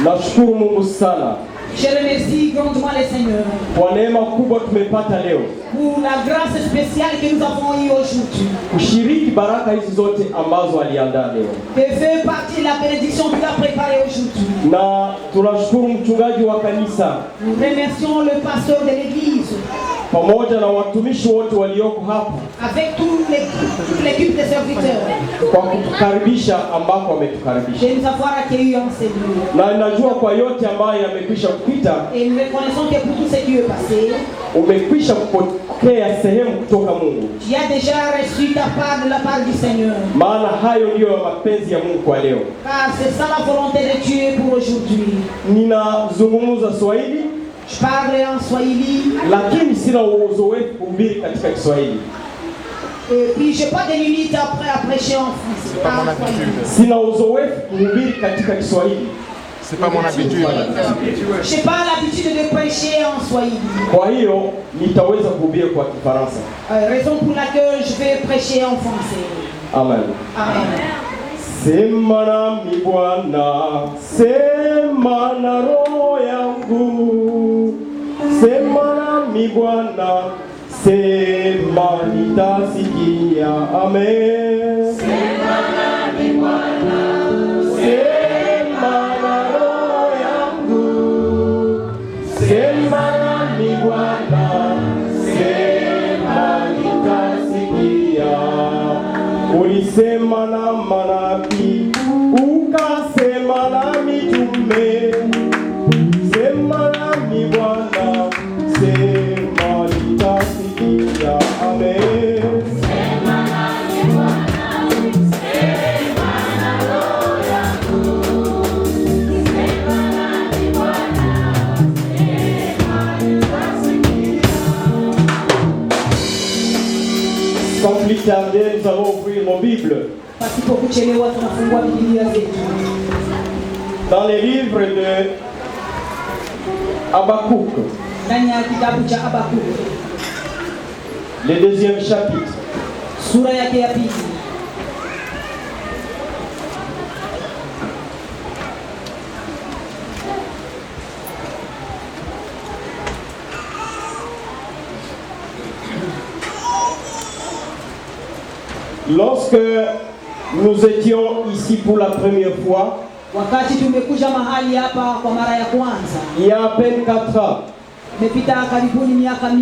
Nashukuru Mungu sana. Je remercie grandement le Seigneur Kwa neema kubwa tumepata leo. pour la grâce spéciale que nous avons eue aujourd'hui. Kushiriki baraka hizi zote ambazo aliandaa leo. De faire partie de la bénédiction qu'il a préparée aujourd'hui. Na tunashukuru mchungaji wa kanisa Nous remercions le pasteur de l'église pamoja na watumishi wote walioko hapa avec toute l'équipe de serviteurs kwa kutukaribisha ambako wametukaribisha. de nous avoir accueillis en ces lieux. Na najua kwa yote ambayo yamekwisha kupita, Et nous reconnaissons que pour tout ce qui est passé, umekwisha kupokea sehemu kutoka Mungu. tu as déjà reçu ta part de la part du Seigneur. Maana hayo ndiyo mapenzi ya Mungu kwa leo. Car c'est ça la volonté de Dieu pour aujourd'hui. Ninazungumza Swahili Je parle en Swahili. lakini sina uzoefu kuhubiri katika Kiswahili. Et puis je n'ai pas de limite après à prêcher en français. C'est pas mon habitude. Sina uzoefu kuhubiri katika Kiswahili. C'est pas mon habitude. Je n'ai pas l'habitude de prêcher en Swahili. Kwa hiyo nitaweza kuhubiri kwa Kifaransa. Raison pour laquelle je vais prêcher en français. Amen. Amen. Sema nami Bwana, sema na roho yangu. Sema nami Bwana, sema nitasikia. Amen. Sema nami Bwana, sema na roho yangu. Sema nami Bwana, sema nitasikia. Ulisema na manabii, ukasema na mitume. Sema nami Bwana, sema nitasikia. Amen. Sema nami Bwana, sema na roho yangu. Sema nami Bwana, sema nitasikia. Sans plus tarder, nous allons ouvrir nos Bibles Pasipo kuchelewa tunafungua Biblia zetu dans les livres de Habakkuk, ndani ya kitabu cha Habakkuk, le deuxième chapitre. sura yake ya pili. Lorsque nous étions ici pour la première fois, Wakati tumekuja mahali hapa kwa mara ya kwanza, il y a à peine 4 ans, imepita karibuni miaka 4.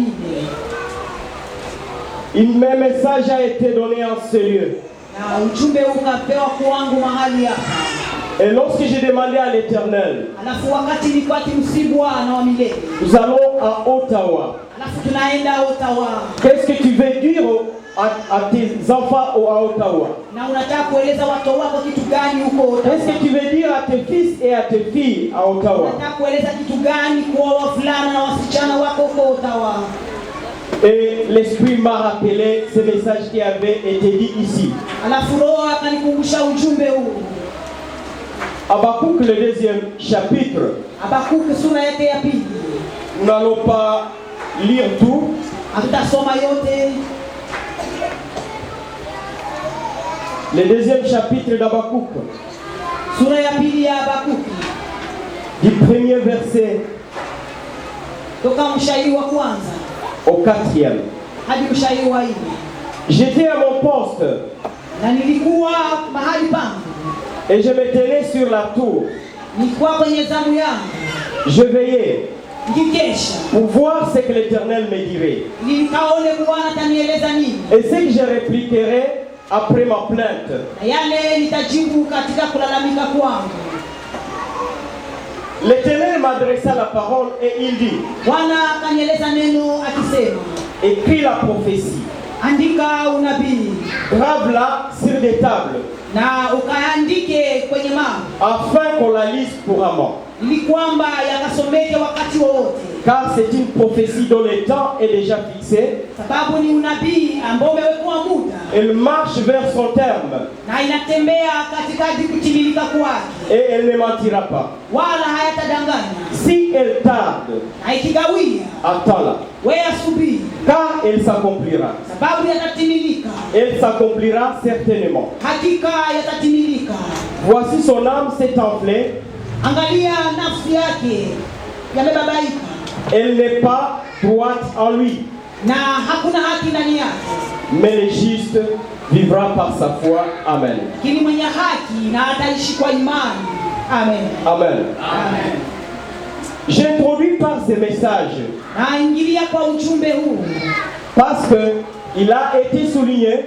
un même message a été donné en ce lieu. Na ujumbe ukapewa kwangu mahali hapa. Et lorsque j'ai demandé à l'Éternel, Alafu wakati nilikuwa kimsibu Bwana wa milele, nous allons à Ottawa. alafu tunaenda Ottawa. Qu'est-ce que tu veux dire à tes enfants à Ottawa? Na unataka kueleza watoto wako kitu gani huko Ottawa? Qu'est-ce que tu veux dire à tes fils et à tes filles à Ottawa? Unataka kueleza kitu gani kwa wavulana na wasichana wako huko Ottawa? Et l'Esprit m'a rappelé ce message qui avait été dit ici. Alafu Roho akanikumbusha ujumbe huu. Habakkuk, le deuxième chapitre. Habakkuk sura yake ya pili. Nous n'allons pas lire tout. Hatutasoma yote. Le deuxième chapitre d'Habakkuk, Sura ya pili ya Habakkuk. du premier verset Toka mshairi wa kwanza au 4e. hadi mshairi wa 4. J'étais à mon poste Na nilikuwa mahali pangu. et je me tenais sur la tour. Nilikuwa kwenye zamu yangu. Je veillais Nikikesha. pour voir ce que l'Éternel me dirait. Nikaone Bwana atanieleza nini. Et ce que je répliquerai après ma plainte. Na yale nitajibu katika kulalamika kwangu. L'Éternel m'adressa la parole et il dit, Bwana akanieleza neno akisema, écris la prophétie, andika unabii grave-la sur des tables, na ukaandike kwenye mawe afin qu'on la lise couramment. ili kwamba yakasomeke wakati wowote. Car c'est une prophétie dont le temps est déjà fixé. Sababu ni unabii ambao umewekwa muda Elle marche vers son terme na inatembea katikati kutimilika kwake, et elle ne mentira pas. wala hayatadanganya. Si elle tarde, Na ikigawia, attends-la, wewe asubiri, car elle s'accomplira. sababu yatatimilika, Elle s'accomplira certainement. hakika yatatimilika. Voici son âme s'est enflée Angalia nafsi yake yamebabaika. Elle n'est pas droite en lui. Na hakuna haki ndani yake. Mais le juste vivra par sa foi. Amen. Lakini mwenye haki na ataishi kwa imani. Amen. Amen. Amen. J'introduis par ces messages Naingilia kwa ujumbe huu parce que il a été souligné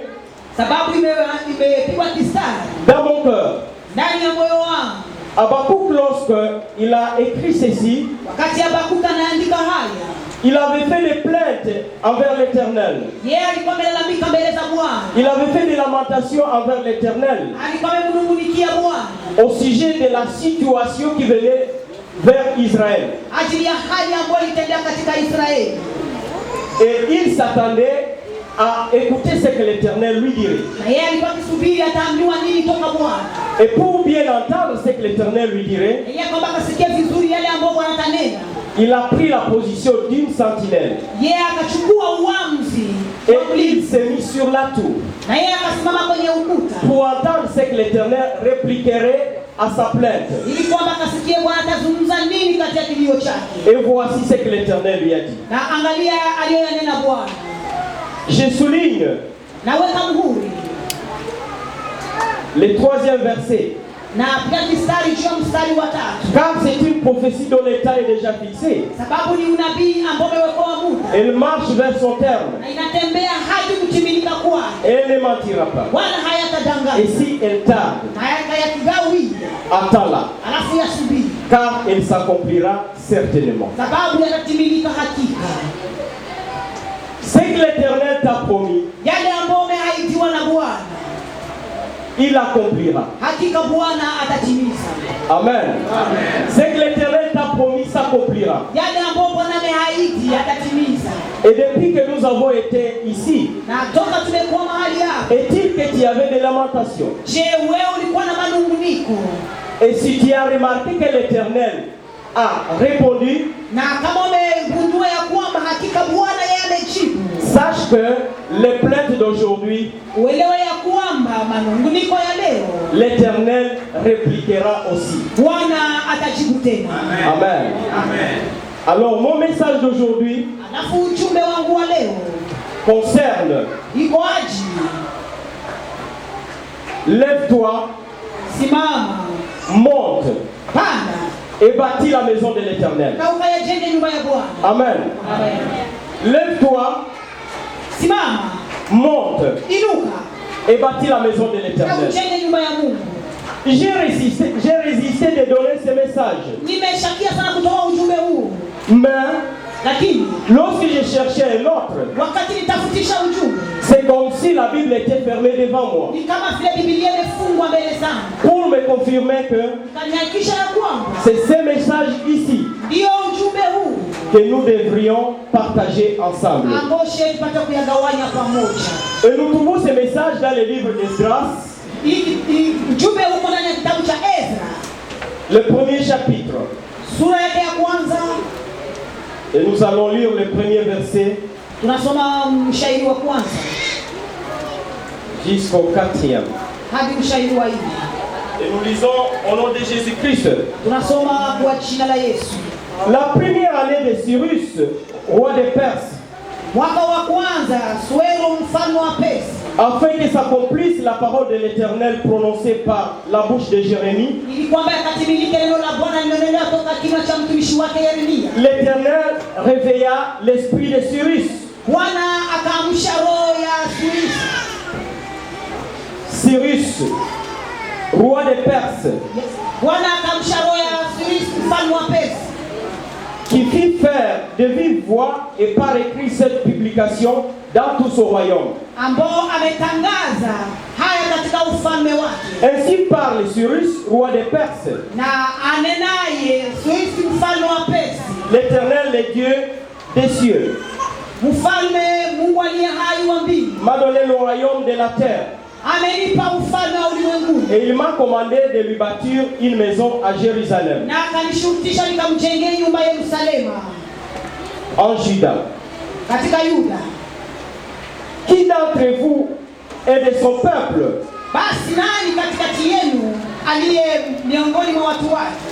sababu imepigwa kistari dans mon cœur. ndani ya moyo wangu. Habakkuk, lorsqu'il a écrit ceci, Wakati Habakuka anaandika haya, il avait fait des plaintes envers l'Éternel. yeye alikuwa amelalamika mbele za Bwana. Il avait fait des lamentations envers l'Éternel Alikuwa amemnungunikia Bwana au sujet de la situation qui venait vers Israël. ajili ya hali ambayo ilitendea katika Israeli. Et il s'attendait à écouter ce que l'Éternel lui dirait. Na yeye alikuwa akisubiri ataambiwa nini toka Bwana. Et pour bien entendre ce que l'Éternel lui dirait, Na yeye kwamba akasikia vizuri yale ambayo Bwana atanena. il a pris la position d'une sentinelle. Yeye akachukua uamuzi Et il s'est mis sur la tour na yeye akasimama kwenye ukuta pour entendre ce que l'Éternel répliquerait à sa plainte. ili kwamba akasikie Bwana atazungumza nini katika kilio chake. Et voici ce que l'Éternel lui a dit. Na angalia aliyoyanena Bwana. Je souligne Naweka muhuri le 3e verset. na pia mstari juu ya mstari wa 3. Car c'est une prophétie dont l'état est déjà fixé. Sababu ni unabii ambao umewekwa muda. Elle marche vers son terme. Na inatembea hadi kutimilika kwake. Et elle ne mentira pas. Wala hayatadanganya. Et si elle tarde, Na hayakigawi. attends-la. Alafu yasubiri. Car elle s'accomplira certainement. Sababu yatatimilika hakika. Ce que l'Éternel t'a promis, Yale ambayo umeahidiwa na Bwana, il accomplira. hakika Bwana atatimiza. Amen. Amen. Ce que l'Éternel t'a promis s'accomplira. Yale ambayo Bwana ameahidi atatimiza. Et depuis que nous avons été ici, Na toka tumekuwa mahali hapa, est-il que tu avais des lamentations? je, wewe ulikuwa na manunguniko? Et si tu as remarqué que l'Éternel a répondu, Na kama umegundua ya kwamba hakika Bwana yeye amejibu, sache que les plaintes d'aujourd'hui, uelewe ya kwamba manunguniko ya leo l'Éternel répliquera aussi. Bwana atajibu tena. Amen. Amen. Alors mon message d'aujourd'hui Alafu ujumbe wangu wa leo concerne: iko ajili, lève-toi, simama, monte panda et bâtis la maison de l'Éternel. na ukayajenge nyumba ya Bwana. Amen. Amen. Lève-toi, Simama, monte inuka et bâtis la maison de na l'Éternel. ujenge nyumba ya Mungu. J'ai résisté de donner ce message. Nimeshakia sana kutoa ujumbe huu, Mais lakini lorsque je cherchais un autre, wakati nitafutisha ujumbe c'est comme si la Bible était fermée devant moi ni kama vile Biblia imefungwa mbele zangu, pour me confirmer que kanihakikisha ya kwamba c'est ce message ici ndio ujumbe huu que nous devrions partager ensemble. ambao shehe tupate kuyagawanya pamoja. Et nous trouvons ce message dans le livre d'Esdras, Ujumbe huko ndani ya kitabu cha Ezra, le premier chapitre. sura yake ya kwanza. Et nous allons lire le premier verset Tunasoma mshairi wa kwanza jusqu'au 4e. hadi mshairi wa 4. Et nous lisons au nom de Jésus-Christ. Tunasoma kwa jina la Yesu. La première année de Cyrus, roi de Perse, Mwaka wa kwanza Suero mfalme wa Persi, afin que s'accomplisse la parole de l'Éternel prononcée par la bouche de Jérémie, ili kwamba yakatimilike neno la Bwana lililonenea toka kinywa cha mtumishi wake Yeremia. l'Éternel réveilla l'esprit de Cyrus. Bwana akaamsha roho ya Cyrus, roi de Perse, Bwana akaamsha roho ya Cyrus mfalme wa Persi, qui fit faire de vive voix et par écrit cette publication dans tout son royaume. ambao ametangaza haya katika ufalme wake. Ainsi parle Cyrus, roi de Perse, Na anenaye Cyrus mfalme wa Persi, l'Éternel, le Dieu des cieux, mfalme Mungu aliye hai wa mbingu, m'a donné le royaume de la terre. amenipa ufalme wa ulimwenguni, Et il m'a commandé de lui bâtir une maison à Jérusalem, na akanishurutisha nikamjengee nyumba Yerusalema en Juda. katika Yuda. Qui d'entre vous est de son peuple? Basi nani katikati yenu aliye miongoni mwa watu wake?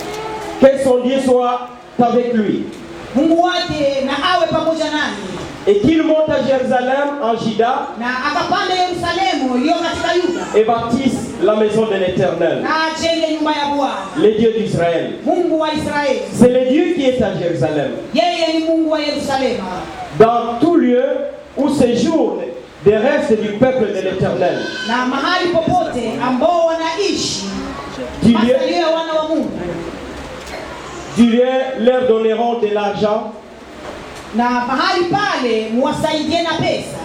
Que son Dieu soit avec lui. Mungu wake na awe pamoja naye. Et qu'il monte à Jérusalem en Juda Na akapanda Yerusalemu iliyo katika Yuda. et bâtisse la maison de l'Éternel, Na ajenge nyumba ya Bwana. le Dieu d'Israël. Mungu wa Israeli. C'est le Dieu qui est à Jérusalem. Yeye ni Mungu wa Yerusalemu. Dans tout lieu où séjournent des restes du peuple de l'Éternel. Na mahali popote ambao wanaishi Du lieu, masalio ya wana wa Mungu. leur donneront de l'argent, Na mahali pale muwasaidie na pesa,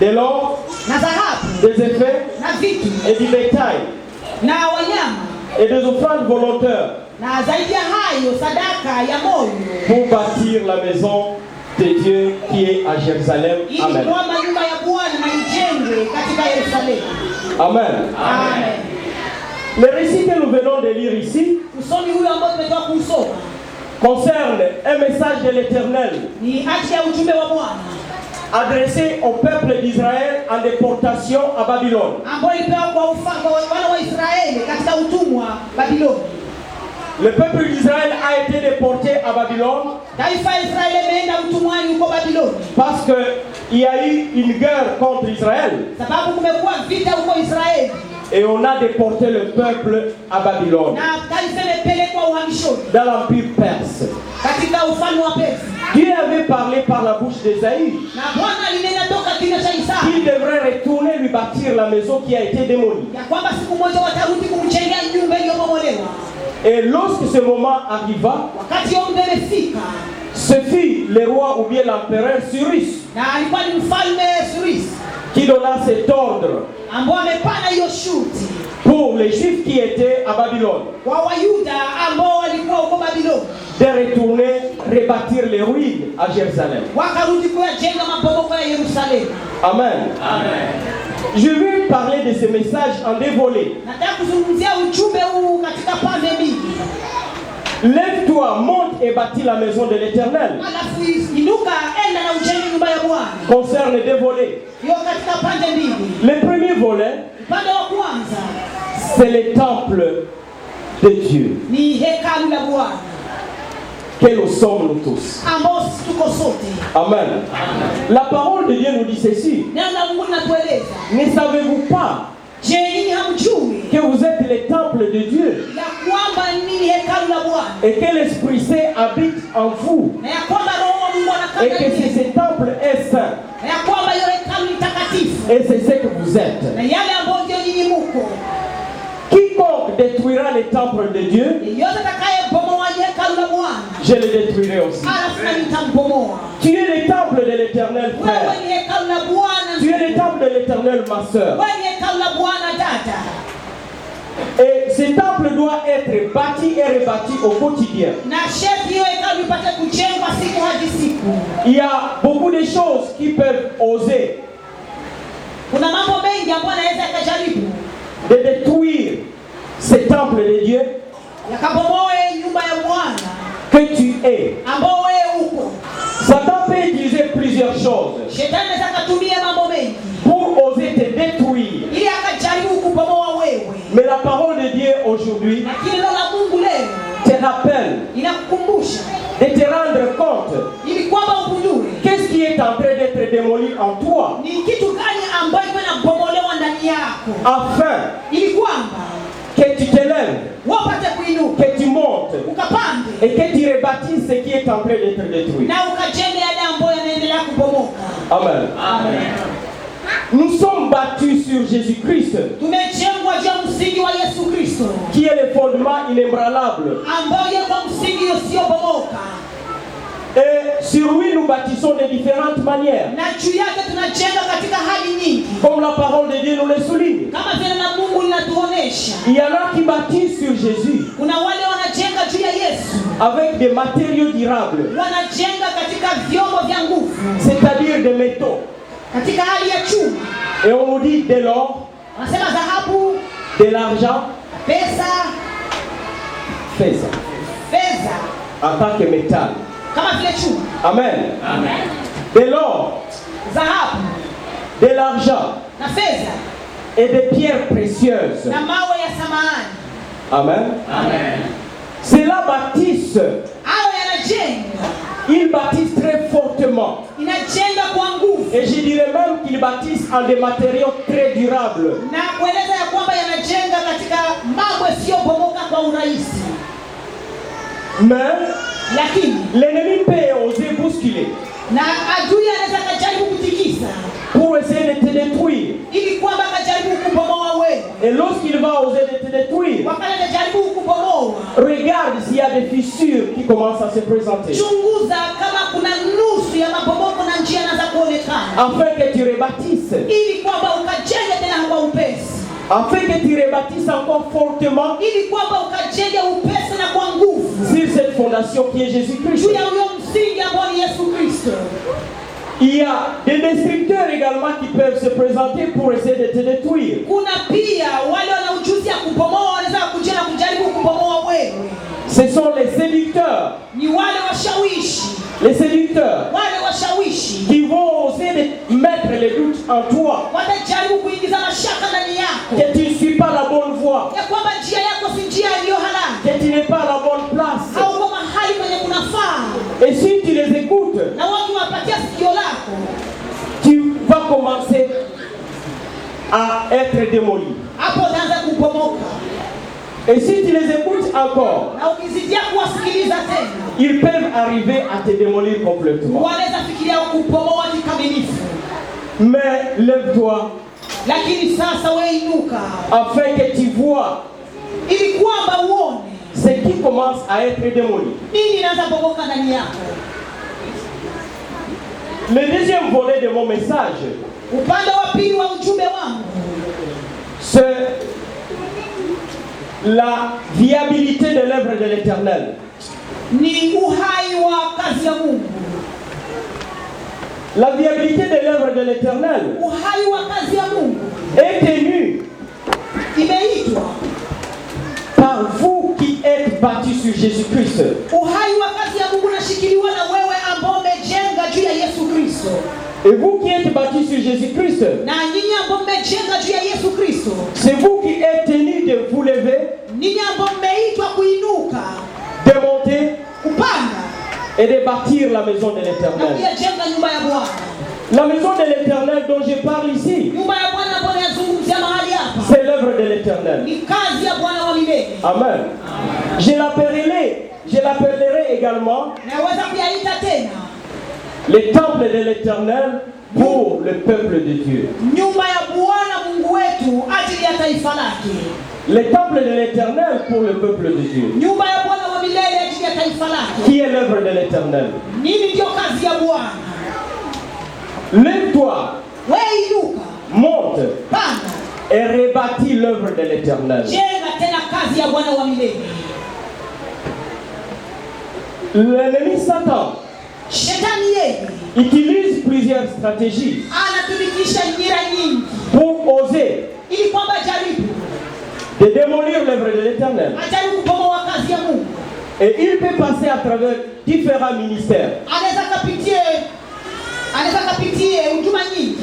de l'or, na dhahabu, des effets na vitu, et du bétail na wanyama, et des offrandes volontaires na zaidi ya hayo sadaka ya moyo, pour bâtir la maison de Dieu qui est à Jérusalem. ili Amen. kwamba nyumba ya Bwana na ijengwe katika Yerusalemu. Amen. Amen. Le récit que nous venons de lire ici Usomi huyo ambao tumetoka kuusoma concerne un message de l'Éternel ni ajili ya ujumbe wa Bwana adressé au peuple d'Israël en déportation à Babylone. ambao ilipewa kwa wana wa Israeli katika utumwa Babiloni. Le peuple d'Israël a été déporté à Babylone Taifa ya Israeli imeenda utumwani huko Babiloni parce qu'il y a eu une guerre contre Israël sababu kumekuwa vita huko Israeli et on a déporté le peuple à Babylone na taifa imepelekwa uhamishoni dans l'empire perse. katika ufalme wa Persia. Dieu avait parlé par la bouche d'Ésaïe Na Bwana alinena toka kinywa cha Isaya qu'il devrait retourner lui bâtir la maison qui a été démolie. ya kwamba siku moja watarudi kumjengea nyumba iliyobomolewa. Et lorsque ce moment arriva, Wakati huo muda umefika, ce fut le roi ou bien l'empereur Cyrus na alikuwa ni mfalme Cyrus qui donna cet ordre ambao amepana hiyo shuti pour les Juifs qui étaient à Babylone kwa Wayuda ambao walikuwa huko Babiloni de retourner rebâtir les ruines à Jérusalem. wakarudi kuyajenga mabomoko ya Yerusalemu. Amen. Je vais parler de ce message en deux volets. Nataka kuzungumzia ujumbe huu katika pande mbili. Lève-toi, monte et bâtis la maison de l'Éternel. Alafu inuka, enda na ujenge nyumba ya Bwana. Concerne deux volets. Hiyo katika pande mbili. Le premier volet, Upande wa kwanza c'est le temple de Dieu ni hekalu la Bwana que nous sommes nous tous. ambao sisi tuko sote. Amen. La parole de Dieu nous dit ceci. Neno la Mungu linatueleza, Ne savez-vous pas je ninyi hamjui que vous êtes le temple de Dieu ya kwamba ni hekalu la Bwana et que l'Esprit Saint habite en vous na ya kwamba Roho wa Mungu anakaa et que ndani yenu, ce temple est saint na ya kwamba hiyo hekalu ni takatifu et c'est ce que vous êtes. na yale ambayo ndio nyinyi muko. Quiconque détruira le temple de Dieu, Yeyote atakayebomoa hekalu la Bwana je le détruirai aussi. alafu nami nitambomoa. Tu es le temple de l'Éternel, Wewe frère. ni hekalu la Bwana, Tu es le temple de l'Éternel, ma soeur. wewe ni hekalu la Bwana dada. Et ce temple doit être bâti et rebâti au quotidien. Na sharti hiyo hekalu ipate kujengwa siku hadi siku. Il y a beaucoup de choses qui peuvent oser Kuna mambo mengi ambayo anaweza yakajaribu de détruire ce temple de Dieu yakabomoe nyumba ya Bwana que tu es. ambao wewe uko. Satan peut utiliser plusieurs choses Shetani anaweza akatumia mambo mengi pour oser te détruire. ili akajaribu kubomoa wewe. Mais la parole de Dieu aujourd'hui Lakini neno la Mungu leo te rappelle inakukumbusha de te rendre compte ili kwamba ugundue qu'est-ce qui est en train d'être démoli en toi ni kitu gani ambacho kinabomolewa ndani yako, afin ili kwamba que tu te lèves, wapate kuinuka que tu montes ukapande et que tu rebâtisses ce qui est en train d'être détruit. na ukajenge yale ambayo yanaendelea kubomoka. Amen. Amen. Nous sommes battus sur Jésus-Christ, Tumejengwa juu ya msingi wa Yesu Kristo qui est le fondement inébranlable. ambao yako msingi usiobomoka, Et sur lui, nous bâtissons de différentes manières. na juu yake tunajenga katika hali nyingi, Comme la parole de Dieu nous le souligne. kama vile na Mungu linatuonesha. Il y en a qui bâtissent sur Jésus Kuna wale wanajenga juu ya Yesu, avec des matériaux durables, wanajenga katika vyombo vya nguvu, c'est-à-dire des métaux. katika hali ya chuma. Et on nous dit de l'or, Wanasema dhahabu, de l'argent, pesa, fais ça fedha en tant que métal. kama vile chuma. Amen. Amen. De l'or, Dhahabu de l'argent na fedha et des pierres précieuses. na mawe ya samani. Amen. Amen. Cela bâtisse. Hao yanajenga. Ils bâtissent très fortement. Inajenga kwa nguvu. Et je dirais même qu'ils bâtissent en des matériaux très durables. Na kueleza ya kwamba yanajenga katika mambo yasiyobomoka kwa urahisi. Mais lakini l'ennemi peut oser bousculer. Na adui anaweza kujaribu kutikisa. Pour essayer de te détruire. Ili kwamba kujaribu kubomoa wewe. Et lorsqu'il va oser de te détruire, wakati anajaribu kubomoa, regarde s'il y a des fissures qui commencent à se présenter. Chunguza kama kuna nusu ya mabomoko na njia inaanza kuonekana. Afin que tu rebâtisses. Ili kwamba ukajenge tena kwa upesi. Afin que tu rebâtisses encore fortement. Ili kwamba ukajenge upesi na kwa nguvu. Sur cette fondation qui est Jésus-Christ. Juu ya huyo msingi ambao ni Yesu Kristo. Il y a des destructeurs également qui peuvent se présenter pour essayer de te détruire. Kuna pia wale wana ujuzi ya kubomoa, wanaweza kuja na kujaribu kubomoa wewe. Ce sont les séducteurs. Ni wale washawishi. Les séducteurs. Wale washawishi. Qui vont oser de mettre les doutes en toi. Watajaribu kuingiza mashaka ndani yako. Que tu ne suis pas la bonne voie. Ya kwamba njia yako si njia iliyo halali. Que tu n'es pas la bonne place. Au kwa mahali kwenye kunafaa. Et si tu les écoutes, na watu wapatia sikio lako, tu vas commencer à être démoli. Hapo utaanza kubomoka. Et si tu les écoutes encore, na ukizidia kuwasikiliza tena, ils peuvent arriver à te démolir complètement. Wanaweza fikiria kubomoa kikamilifu. Mais lève-toi. Lakini sasa wewe inuka. Afin que tu vois. Ili kwamba uone ce qui commence à être démoli. Nini inaanza bomoka ndani yako? Le deuxième volet de mon message, upande wa pili wa ujumbe wangu, c'est la viabilité de l'œuvre de l'Éternel. Ni uhai wa kazi ya Mungu. La viabilité de l'œuvre de l'Éternel uhai wa kazi ya Mungu est tenue imeitwa par vous qui êtes bâtis sur Jésus-Christ. Uhai wa kazi ya Mungu unashikiliwa na wewe ambao umejenga juu ya Yesu Kristo. Et vous qui êtes bâtis sur Jésus-Christ, na nyinyi ambao mmejenga juu ya Yesu Kristo, c'est vous qui êtes tenus de vous lever, nyinyi ambao mmeitwa kuinuka, de monter, kupanda et de bâtir la maison de l'Éternel. na kujenga nyumba ya Bwana. La maison de l'Éternel dont je parle ici, nyumba ya Bwana ambayo nazungumzia mahali hapa, c'est l'œuvre de l'Éternel. ni kazi ya Bwana wa milele. Amen. Je l'appellerai également naweza kuyaita tena le temple de l'Éternel pour le peuple de Dieu. nyumba ya Bwana Mungu wetu ajili ya taifa lake. Le temple de l'Éternel pour le peuple de Dieu. nyumba ya Bwana wa milele ajili ya taifa lake. Qui est l'œuvre de l'Éternel? Nini ndio kazi ya Bwana? Lève-toi, wewe inuka, monte panda, et rebâtis l'œuvre de l'Éternel. jenga tena kazi ya Bwana wa milele. L'ennemi Satan Shetani yeye utilise plusieurs stratégies anatumikisha njia nyingi pour oser ili kwamba jaribu de démolir l'œuvre de l'Éternel. ajaribu kubomoa kazi ya Mungu. Et il peut passer à travers différents ministères. Anaweza kapitie huduma nyingi,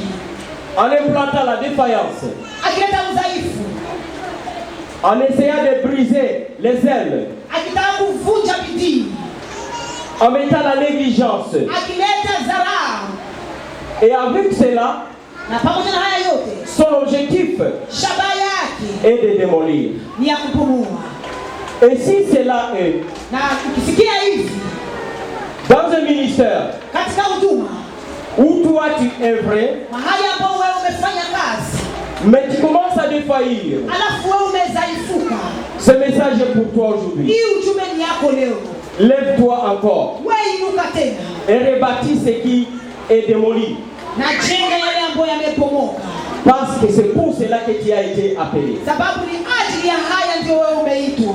En implantant la défaillance, akileta udhaifu, en essayant de briser les ailes, akitaka kuvunja bidii, en mettant la négligence. akileta dharau. Et avec cela, Na pamoja na haya yote, son objectif shabaha yake est de démolir. ni ya kubomoa. Et si cela est Na ukisikia hivi dans un ministère katika huduma, où toi tu es vrai, mahali ambao wewe umefanya kazi, mais tu commences à défaillir, alafu wewe umezaifuka, ce message est pour toi aujourd'hui. hii ujumbe ni yako leo. Lève-toi encore Wewe inuka tena et rebâtis ce qui est démoli. na jenga yale ambayo yamepomoka, Parce que c'est pour cela que tu as été appelé. sababu ni ajili ya haya ndio wewe umeitwa.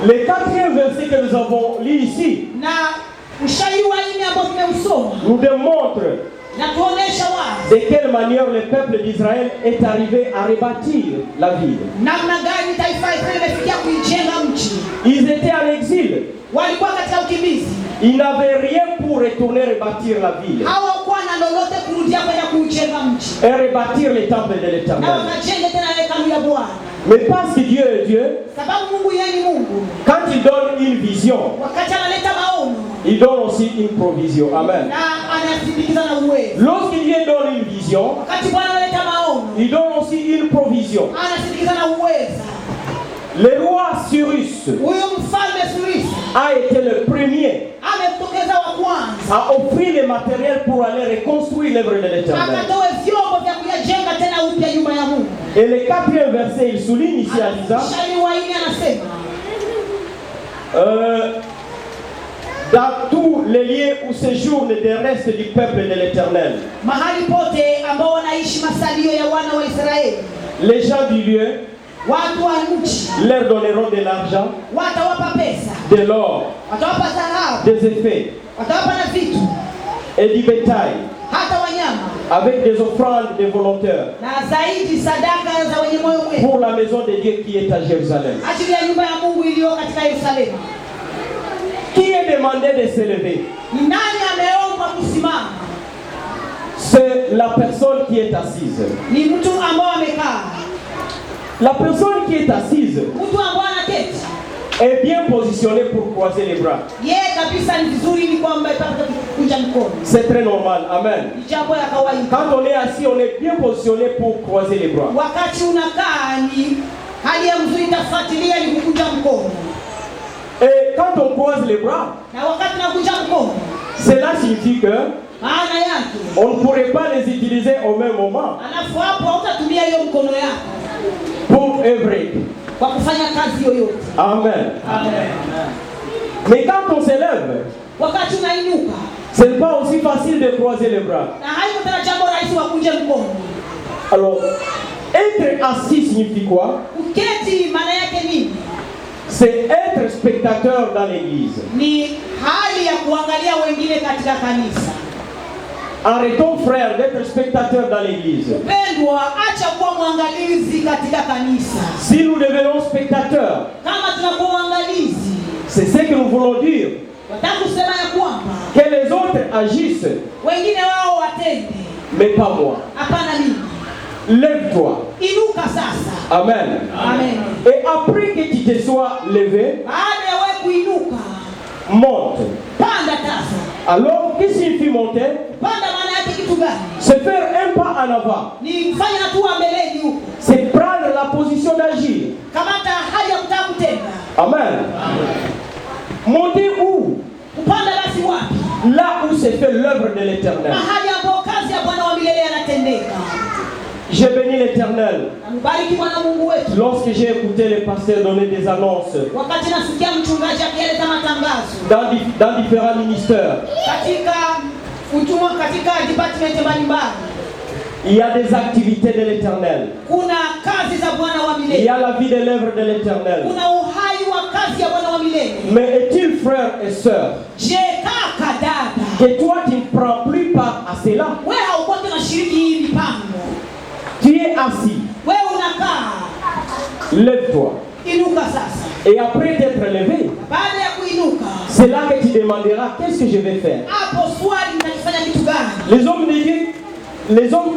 Le quatrième verset que nous avons lu ici Na mshairi wa nne ambao tumeusoma nous démontre na tuonesha wazi de quelle manière le peuple d'Israël est arrivé à rebâtir la ville. namna gani taifa hili limefikia kuijenga mji. Ils étaient en exil. Walikuwa katika ukimbizi, Ils n'avaient rien pour retourner rebâtir la ville hawakuwa na lolote kurudia kwenda kuujenga mji et rebâtir le temple de na l'Éternel. wakajenga tena hekalu ya Bwana. Mais parce que Dieu est Dieu, sababu Mungu yeye ni Mungu, quand il donne une vision, wakati analeta maono, il donne aussi une provision. Amen. na anasindikiza na uwezo. Lorsqu'il Dieu donne une vision, Wakati Bwana analeta maono, il donne aussi une provision. anasindikiza na uwezo. Le roi Cyrus Huyo mfalme Cyrus a été le premier ametokeza wa kwanza, à offrir les matériels pour aller reconstruire l'œuvre de l'Éternel. akatoa vyombo vya kujenga tena upya nyumba ya Mungu. Et le 4e verset, il souligne ici à disant, Shairi wa 4 anasema, dans tous les lieux où séjournent des restes du peuple de l'Éternel, mahali pote ambao wanaishi masalio ya wana wa Israeli, les gens du lieu watu wa nchi leur donneront de l'argent, watawapa pesa, de l'or, watawapa dhahabu, des effets watawapa na vitu, et du bétail, hata wanyama, avec des offrandes des volontaires na zaidi sadaka za wenye moyo mwema, pour la maison de Dieu qui est à Jérusalem. ajili ya nyumba ya Mungu iliyo katika Yerusalemu. Qui est demandé de s'élever? Ni nani ameomba kusimama? C'est la personne qui est assise. Ni mtu ambao amekaa. La personne qui est assise Mtu ambao anaketi est bien positionnée pour croiser les bras. yeye kabisa ni vizuri, ili kwamba ipate kukunja mkono. C'est très normal. Amen. Ni jambo ya kawaida. Quand on est assis, on est bien positionné pour croiser les bras. Wakati unakaa ni hali ya mzuri, itafuatilia ni kukunja mkono. Et quand on croise les bras, Na wakati unakunja mkono, cela signifie que maana yake on ne pourrait pas les utiliser au même moment alafu hapo hautatumia hiyo mkono yako pour œuvrer. kwa kufanya kazi yoyote. Amen. Amen. Mais quand on s'élève, Wakati unainuka, ce n'est pas aussi facile de croiser les bras. na haiko tena jambo rahisi wa kunja mkono. Alors, être assis signifie quoi? Uketi maana yake nini? C'est être spectateur dans l'église. Ni hali ya kuangalia wengine katika kanisa. Arrêtons, frère, d'être spectateur dans l'église. Pendwa, acha kuwa mwangalizi katika kanisa. Si nous devenons spectateurs, Kama tunakuwa mwangalizi, c'est ce que nous voulons dire. nataka kusema ya kwamba Que les autres agissent, wengine wao watende, mais pas moi. hapana mimi. Lève-toi. Inuka sasa. Amen. Amen. Et après que tu te sois levé, Baada ya wewe kuinuka, monte. panda sasa. Alors, qu'est-ce qu'il signifie monter? Panda maana yake kitu gani? C'est faire un pas en avant. Ni kufanya hatua mbeleni huko. C'est prendre la position d'agir. Kamata hali ya kutaka kutenda. Amen. Monter où? Kupanda basi wapi? Là où se fait l'œuvre de l'Éternel. Mahali ambapo kazi ya Bwana wa milele yanatendeka. J'ai béni l'Éternel. Nambariki Bwana Mungu wetu. Lorsque j'ai écouté les pasteurs donner des annonces Wakati nasikia mchungaji akieleza matangazo dans différents ministères, katika utumwa katika department mbalimbali, il y a des activités de l'Éternel. kuna kazi za Bwana wa Il y milele. a la vie de l'œuvre de l'Éternel. Kuna uhai wa kazi ya Bwana wa milele. Mais est-il, frère et sœur, Je kaka dada, que toi tu ne prends plus part à cela? wewe haukuwa unashiriki hii mipango. Tu es assis. Wewe unakaa, Lève-toi. inuka sasa. Et après t'être levé, Baada ya kuinuka, c'est là que tu demanderas qu'est-ce que je vais faire. hapo swali nitakifanya kitu gani? Les hommes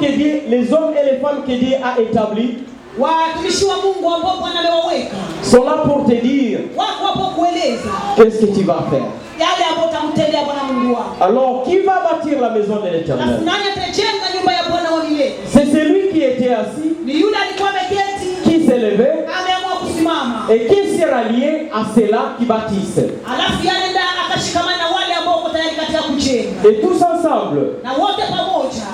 de Dieu, les hommes et les femmes que Dieu a établis Watumishi wa Mungu ambao Bwana amewaweka sont là pour te dire wako hapo kueleza qu'est-ce que tu vas faire. yale ambayo utamtendea Bwana Mungu wako. Alors, qui va bâtir la maison de Na l'Éternel? nani atajenga nyumba ya Bwana wa milele? C'est celui qui était assis, Ni yule alikuwa ameketi, qui s'est levé ameamua kusimama, et qui sera lié à ceux-là qui bâtissent. alafu yanaenda akashikamana na wale ambao wako tayari katika kujenga, Et tous ensemble, na wote pamoja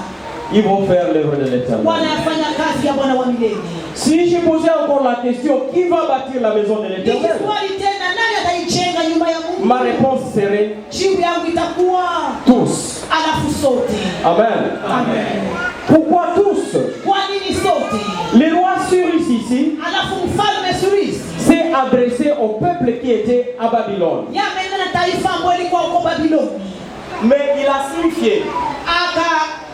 ils vont faire l'œuvre de l'Éternel. wanafanya kazi ya Bwana wa milele. Si je posais encore la question, qui va bâtir la maison de l'Éternel? Nikiswali tena, nani ataijenga nyumba ya Mungu? Ma réponse serait Jibu yangu itakuwa tous. alafu sote. Amen. Amen. Pourquoi tous? Kwa nini sote? Le roi Cyrus ici Alafu mfalme Cyrus s'est adressé au peuple qui était à Babylone. yameenda na taifa ambalo lilikuwa huko Babiloni, Mais il a signifié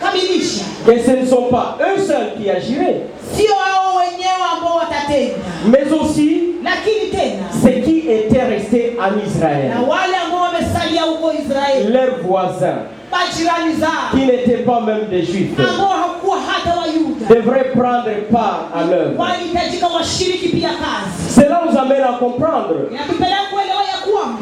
akakamilisha que ce ne sont pas eux seuls qui agiraient, sio hao wenyewe ambao watatenda, mais aussi lakini tena ceux qui étaient restés en Israël, na wale ambao wamesalia huko Israeli, leurs voisins, majirani zao qui n'étaient pas même des Juifs. ambao hawakuwa hata Wayuda. devraient prendre part à l'œuvre. walihitajika washiriki pia kazi. Cela nous amène à comprendre Inatupeleka kuelewa ya kwamba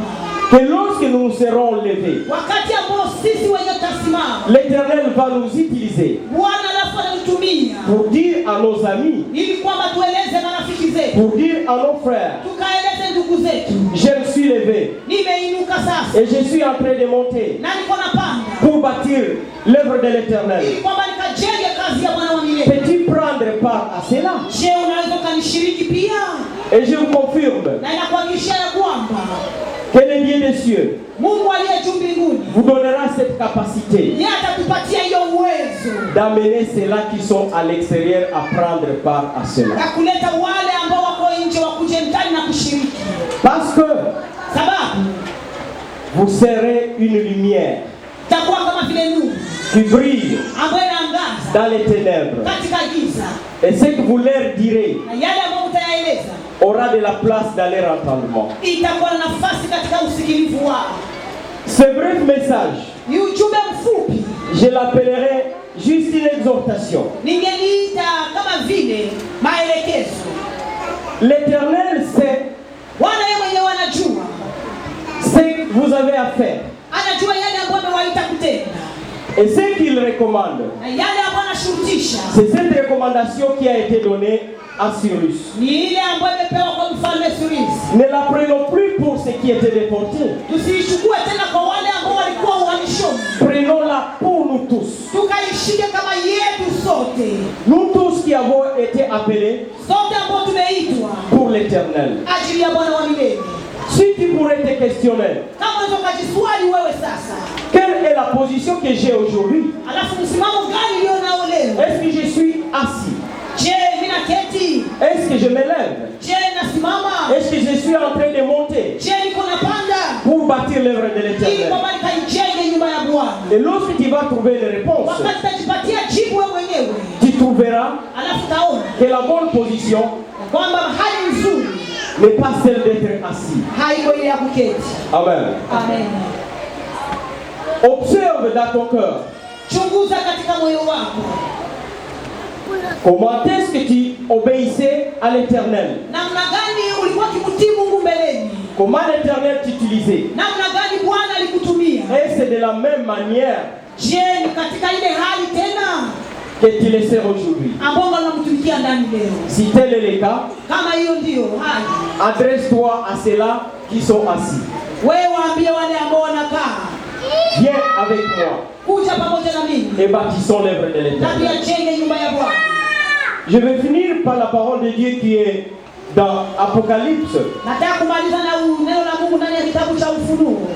que lorsque nous serons levés, wakati ambao sisi wenyewe tutasimama, l'Éternel va nous utiliser Bwana alafu anatutumia pour dire à nos amis, ili kwamba tueleze marafiki zetu, pour dire à nos frères, tukaeleze ndugu zetu, je me suis levé nimeinuka sasa et je suis en train de monter na niko napanda pour bâtir l'œuvre de l'Éternel. ili kwamba nikajenge kazi ya Bwana wa milele. Peux-tu prendre part à cela? Je, unaweza ukanishiriki pia? Et je vous confirme Na inakuhakikishia ya kwamba que le Dieu des cieux Mungu aliye juu mbinguni vous donnera cette capacité yeye atatupatia hiyo uwezo d'amener ceux-là qui sont à l'extérieur à prendre part à cela. ya kuleta wale ambao wako nje wakuje ndani na kushiriki, Parce que sababu vous serez une lumière takuwa kama vile nuru qui brille ambayo inaangaza dans les ténèbres. katika giza, Et ce que vous leur direz na yale ambayo mtayaeleza aura de la place dans leur entendement. itakuwa na nafasi katika usikilivu wao. Ce bref message, Ni ujumbe mfupi, je l'appellerai juste une exhortation. ningeliita kama vile maelekezo. L'Éternel sait Bwana yeye mwenyewe anajua, ce que vous avez à faire anajua yale ambayo amewaita kutenda et ce qu'il recommande. na yale ambayo anashurutisha. C'est cette recommandation qui a été donnée à Cyrus. Ni ile ambayo imepewa kwa mfalme Cyrus. Ne la prenons plus pour ce qui était déporté. Tusiichukue tena kwa wale ambao walikuwa uhamishoni, Prenons-la pour nous tous. tukaishike kama yetu sote, Nous tous qui avons été appelés sote ambao tumeitwa pour l'Éternel. ajili ya Bwana wa milele. Si tu pourrais te questionner, Kama unaweza ukajiswali wewe sasa, quelle est la position que j'ai aujourd'hui? alafu msimamo gani ulio nao leo? Est-ce que je suis assis? Je, mimi naketi? Est-ce que je me lève? Je, nasimama? Est-ce que je suis en train de monter Je, niko napanda pour bâtir l'œuvre de ili l'Éternel? kwamba nikaijenge nyumba ya Bwana? Et lorsque tu vas trouver les réponses, Wakati utajipatia jibu wewe mwenyewe, tu trouveras alafu taona que la bonne position kwamba hali nzuri n'est pas celle d'être assis. haiko ile ya kuketi. Amen. Amen. Observe dans ton cœur. Chunguza katika moyo wako, Comment est-ce que tu obéissais à l'Éternel? namna gani ulikuwa ukimtii Mungu mbeleni, Comment l'Éternel t'utilisait? namna gani Bwana alikutumia. Et c'est de la même manière Je, ni katika ile hali tena que tu le sers aujourd'hui. ambao unamtumikia ndani leo? Si tel est le cas, Kama hiyo ndiyo hali, adresse-toi à ceux-là qui sont assis. wewe waambie wale ambao wanakaa, Viens avec moi kuja pamoja na mimi et bâtissons l'œuvre de na l'Éternel. tuyajenge nyumba ya Bwana. Je vais finir par la parole de Dieu qui est dans Apocalypse. Nataka kumaliza na neno la Mungu ndani ya kitabu cha Ufunuo.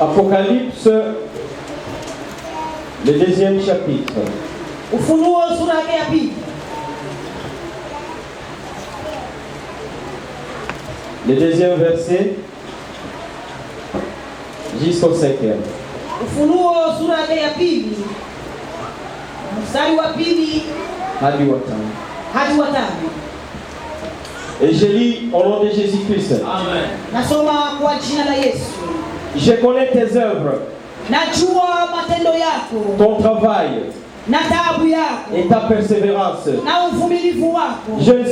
Apocalypse, le 2e chapitre. Ufunuo sura yake ya pili, Le 2e verset jusqu'au 5e. Ufunuo sura yake ya pili mstari wa pili Hadi wa tano. hadi wa tano. Et je lis au nom de Jésus-Christ. Amen. Nasoma kwa jina la Yesu. Je connais tes œuvres, Najua matendo yako ton travail na taabu yako et ta persévérance. na uvumilivu wako, Je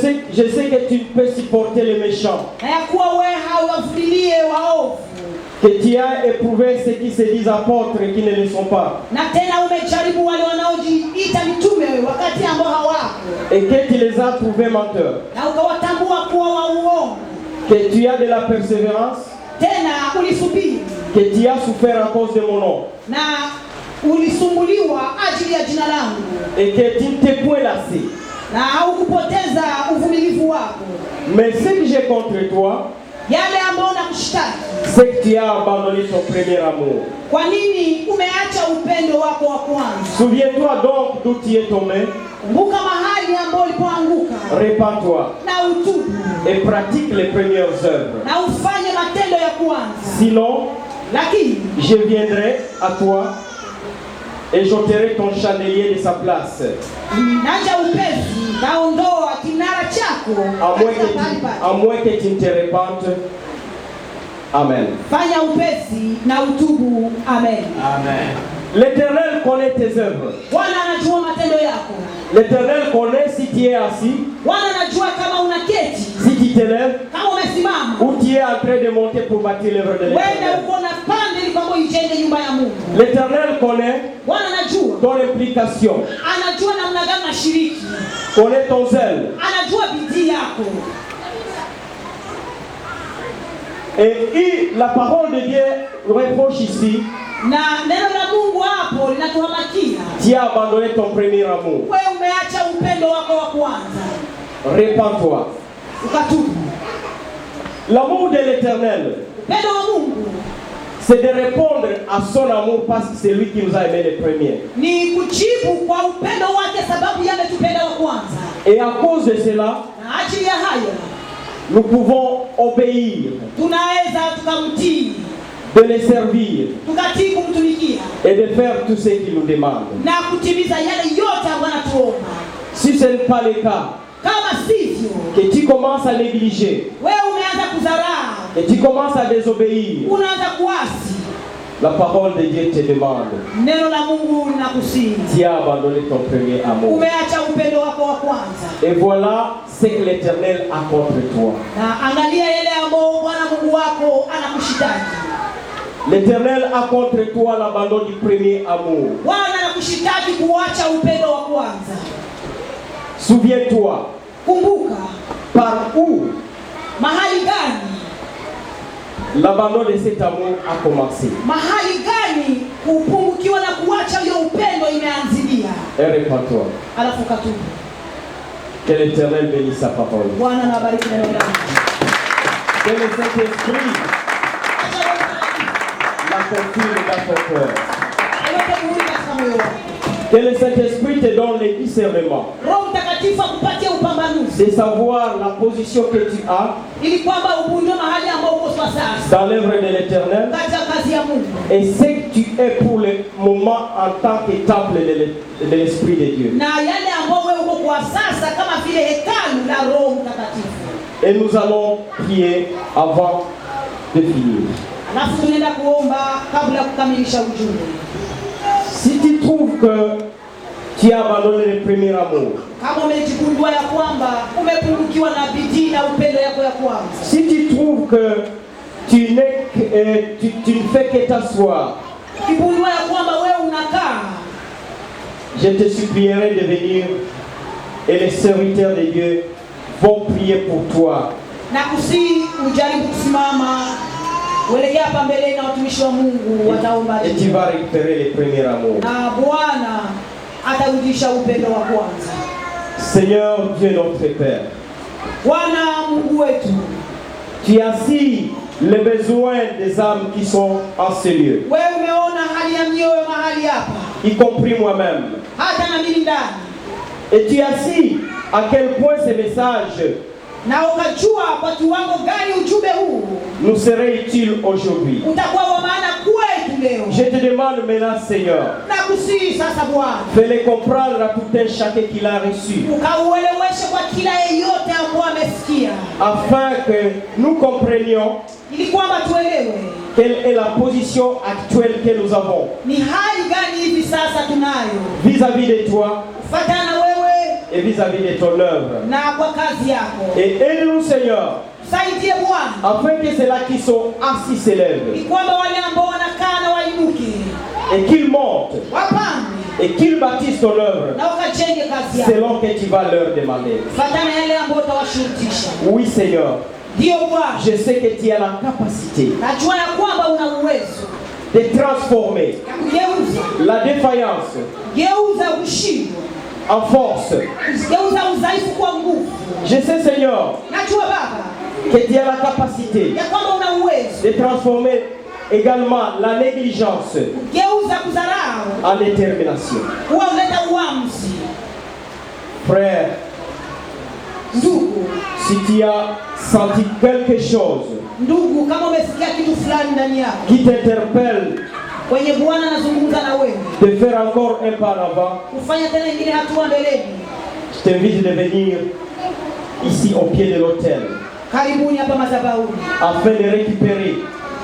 sais que tu peux supporter les méchants, na ya kuwa wewe hauwavumilie waovu, que tu as éprouvé ceux qui se disent apôtres et qui ne le sont pas, na tena umejaribu wale wanaojiita mitume wakati ambao hawako, et que tu les as trouvés menteurs, na ukawatambua kuwa wa uongo, que tu as de la persévérance, tena ulisubiri que tu as souffert à cause de mon nom, na ulisumbuliwa ajili ya jina langu, et que tu ne t'es point lassé. na haukupoteza uvumilivu wako. Mais ce que j'ai contre toi, Yale ambayo nakushtaki, c'est que tu as abandonné ton premier amour. kwa nini umeacha upendo wako wa kwanza? Souviens-toi donc d'où tu es tombé, Kumbuka mahali ambapo ulipoanguka, répands-toi na utubu et pratique les premières œuvres. na ufanye matendo ya kwanza. Sinon, Lakini je viendrai à toi et j'ôterai ton chandelier de sa place. naja upesi, naondoa kinara chako katika mahali pake. À moins que tu ne te répandes Amen. Fanya upesi na utubu. Amen. Amen. L'Éternel connaît tes œuvres. Bwana anajua matendo yako. L'Éternel connaît si tu es assis, Bwana anajua kama unaketi, si tu te lèves, kama umesimama, ou tu es en train de monter pour bâtir l'œuvre de wewe l'Éternel. uko na pande ili kwamba ujenge nyumba ya Mungu. L'Éternel connaît Bwana anajua, ton implication, anajua namna gani unashiriki, connaît ton zèle. anajua bidii yako. Et la parole de Dieu reproche ici, Na neno la Mungu hapo linatuhamakia, tu as abandonné ton premier amour. wewe umeacha upendo wako wa kwanza, Répands-toi. ukatubu. L'amour de l'Éternel, Upendo wa Mungu c'est de répondre à son amour parce que c'est lui qui nous a aimés les premiers. ni kujibu kwa upendo wake, sababu yeye ametupenda wa kwanza. Et à cause de cela, Na ajili ya hayo nous pouvons obéir, tunaweza tukamtii, de les servir tukatii kumtumikia et de faire tout ce qu'il nous demande. na kutimiza yale yote ambayo anatuomba. Si ce n'est pas le cas, Kama sivyo, que tu commences à négliger, wewe umeanza kudharau, que tu commences à désobéir, unaanza kuasi, la parole de Dieu te demande, neno la Mungu linakusihi, tu as abandonné ton premier amour. umeacha upendo wako wa kwanza. Et voilà ce que l'Éternel a contre toi. Na angalia yale ambayo Bwana Mungu wako anakushitaki. L'Éternel a contre toi l'abandon du premier amour. Bwana anakushitaki kuacha upendo wa kwanza. Souviens-toi, Kumbuka par où mahali gani, l'abandon de cet amour a commencé. mahali gani kupungukiwa na kuacha hiyo upendo imeanzilia. Et répands-toi. Alafu katubu. Que l'Éternel bénisse sa parole. Bwana na bariki neno lako. Que le Saint-Esprit Acha Roho Mtakatifu la confirme dans ton cœur. aweke muhuri katika moyo wako. Que le Saint-Esprit te donne le discernement Roho Mtakatifu akupatie upambanuzi de savoir la position que tu as ili kwamba ugundue mahali ambao uko kwa sasa dans l'œuvre de l'Éternel katika kazi ya Mungu, et ce que tu es pour le moment en tant que temple de l'Esprit de Dieu. na yale ambao wewe uko kwa sasa kama vile hekalu la Roho Mtakatifu. Et nous allons prier avant de finir. Alafu tunaenda kuomba kabla ya kukamilisha ujumbe. Si tu trouves que tu as abandonné le premier amour, Kama umejigundua ya kwamba umepungukiwa na bidii na upendo yako ya kwanza, si tu trouves que tu ne fais que t'asseoir, ukigundua ya kwamba wewe unakaa, je te supplierai de venir et les serviteurs de Dieu vont prier pour toi. na kusihi ujaribu kusimama, uelekea hapa mbele na watumishi wa Mungu wataomba Et tu vas récupérer le premier amour. na Bwana atarudisha upendo wa kwanza. Seigneur Dieu notre Père, Bwana Mungu wetu, tu as si les besoins des âmes qui sont en ce lieu, wewe umeona hali ya mioyo mahali hapa, y compris moi-même. hata na mimi ndani, Et tu as si à quel point ces messages na ukajua kwa kiwango gani ujumbe huu nous seraient utiles aujourd'hui. utakuwa wa maana kwetu leo. Je te demande maintenant, Seigneur, Na kusihi sasa Bwana, fais-les comprendre à tout un chacun qui l'a reçu, ukaueleweshe kwa kila yeyote ambaye amesikia, afin que nous comprenions ili kwamba tuelewe quelle est la position actuelle que nous avons ni hali gani hivi sasa tunayo vis-à-vis de toi kufuatana na wewe et vis-à-vis de ton œuvre. na kwa kazi yako. Et aide-nous, Seigneur, Saidie Bwana, afin que ceux-là qui sont assis ili s'élèvent kwamba wale ambao wanakaa na wainuke, et qu'ils montent wapande et qu'ils bâtissent ton œuvre na wakajenge kazi yako selon que tu vas leur demander. kufuatana yale ambayo utawashurutisha. Oui, Seigneur, Ndio Bwana, je sais que tu as la capacité najua ya kwamba una uwezo de transformer ya kugeuza la défaillance geuza ushindwa, en force. geuza udhaifu kwa nguvu. Je sais, Seigneur, Najua Baba que tu as la capacité ya kwamba una uwezo de transformer également la négligence geuza kudharau en détermination. huwa uleta uamuzi. Frère, Ndugu, si tu as senti quelque chose ndugu, kama umesikia kitu fulani ndani yako qui t'interpelle kwenye Bwana anazungumza na wewe, de faire encore un pas en avant, kufanya tena ingine hatua mbeleni, je t'invite de venir ici au pied de l'autel karibuni hapa madhabahuni, afin de récupérer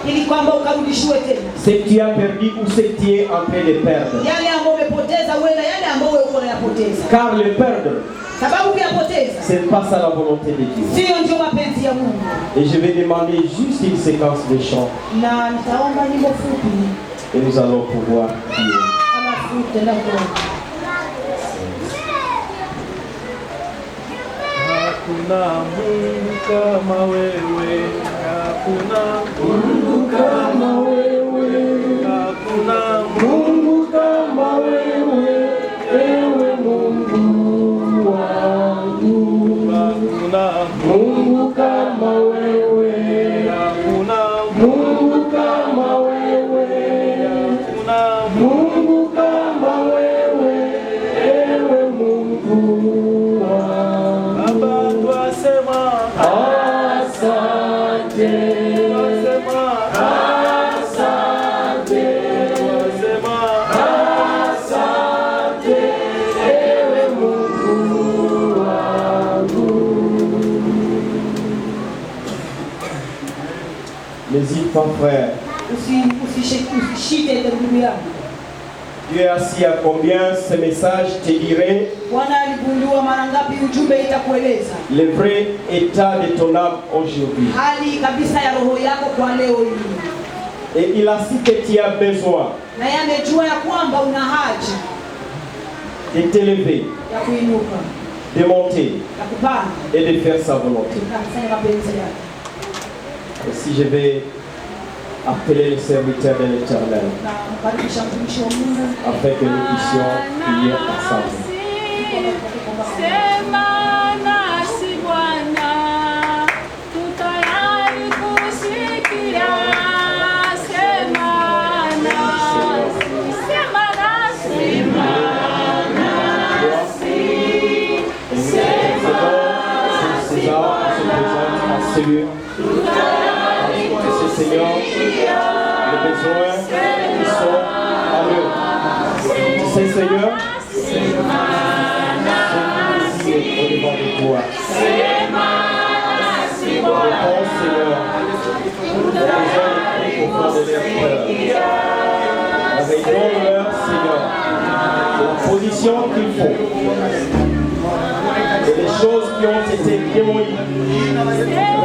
ili kwamba ukarudishiwe tena ce que tu as perdu ou ce que tu es en train de perdre. yale ambayo umepoteza wewe na yale ambayo wewe uko unayapoteza. Car le perdre, Sababu kuyapoteza ce n'est pas ça la volonté de Dieu. sio ndio mapenzi ya Mungu. Et je vais demander juste une séquence de chant Na nitaomba nyimbo fupi et nous allons pouvoir prier. alafu tutaenda kuomba. Hakuna Mungu kama wewe, hakuna Mungu kama wewe, hakuna Mungu kama wewe, ewe Mungu wangu. Hakuna Mungu kama wewe, hakuna Mungu kama wewe, hakuna Mungu kama wewe, ewe Mungu wangu. Baba twasema asante, twasema asante, twasema asante, ewe Mungu wangu. N'hésite pas, frère. Usishite ndugu yangu. Dieu est assis à combien ce message te dirait Bwana aligundua mara ngapi ujumbe itakueleza le vrai état de ton âme aujourd'hui. hali kabisa ya roho yako kwa leo hii. Et il a su que tu as besoin Na yeye amejua ya kwamba una haja de t'élever, ya kuinuka, de monter ya kupanda et de faire sa volonté. na kufanya mapenzi yake. Et si je vais appeler le serviteur de l'Éternel Na kukaribisha mtumishi wa Mungu afin que nous puissions prier ensemble. Sema nasi Bwana, tutayari kusikia. Sema nasi, sema nasi, sema nasi, sema nasi Bwana, Seigneur, les besoins qui sont en eux. Tu sais, Seigneur, c'est au-devant de toi. Réponds, Seigneur, aux besoins les plus profonds de leur cœur. Réveille-leur, Seigneur, la position qu'il faut. Et les choses qui ont été démolies,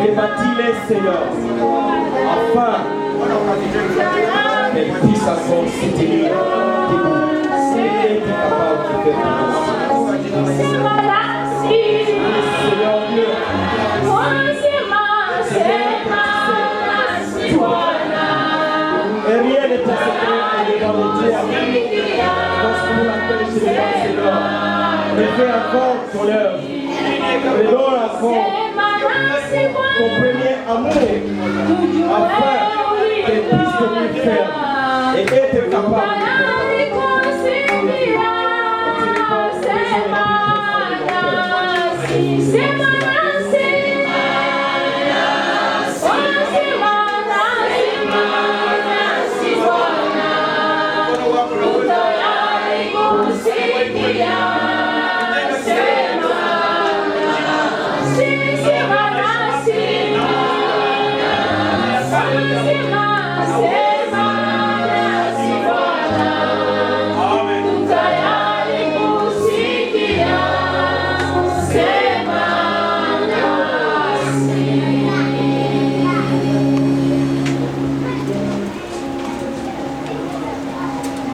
rebâtis-les, Seigneur, afin qu'elles puissent encore se tenir debout. C'est être capable de faire des Seigneur Dieu, et rien n'est secret devant les dieux. Lorsque vous l'appelez chez les Seigneur, refais encore ton œuvre. Redonne encore ton premier amour afin qu'elle puisse devenir ferme et être capable de faire. Sema